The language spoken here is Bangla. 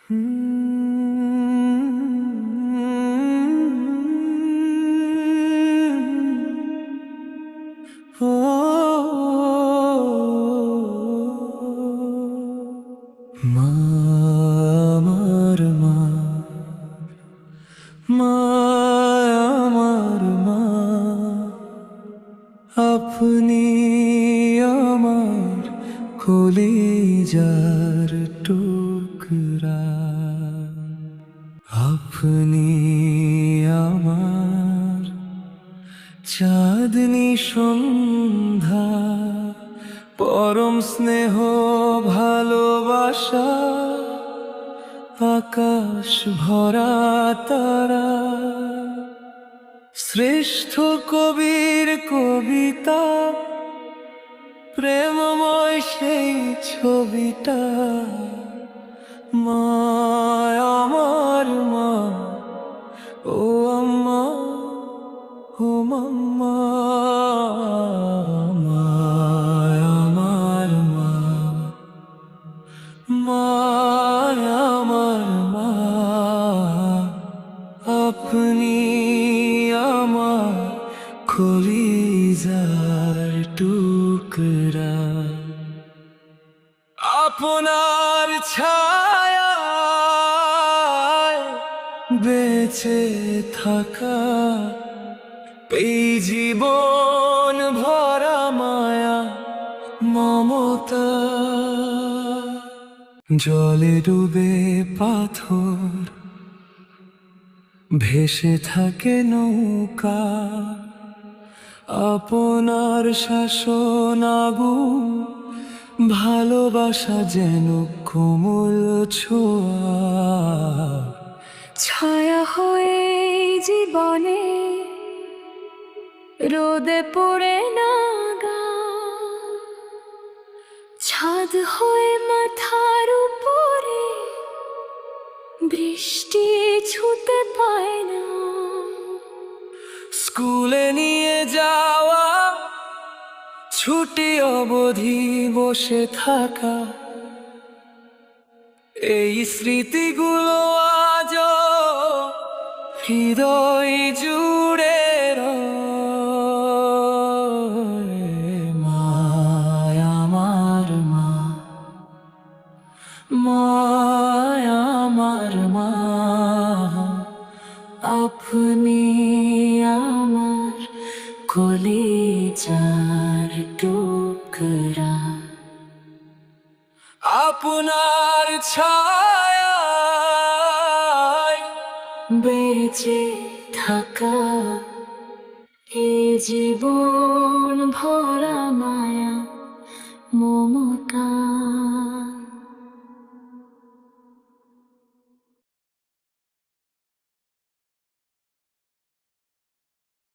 মা আমার মা, মা আমার মা, আপনি আমার কলিজার টুকরা, আপনি আমার চাঁদনি সন্ধ্যা, পরম স্নেহ ভালোবাসা, আকাশ ভরা তারা, শ্রেষ্ঠ কবির কবিতা, প্রেমময় সেই ছবিটা। মা আমার মা, ও আম্মা, ও মাম্মা। মা আমার মা, মা আমার মা, আপনি আমার কলিজার টুকরা। আপনার ছায়ায় বেঁচে থাকা, এই জীবন ভরা মায়া মমতা। জলে ডুবে পাথর ভেসে থাকে নৌকা, আপনার শাসন আগুন, ভালোবাসা যেন কোমল ছোঁয়া। ছায়া হয়ে জীবনে রোদে পড়ে না গা, ছাদ হয়ে মাথার উপরে বৃষ্টি ছুতে পায় না। স্কুলে নিয়ে যাওয়া, ছুটি অবধি বসে থাকা, এই স্মৃতিগুলো আজও হৃদয় জুড়ে রয়। মা আমার মা, মা আমার মা, আপনি আমার কলিজার টুকরা। আপনার ছায়ায় বেঁচে থাকা, এ জীবন ভরা মায়া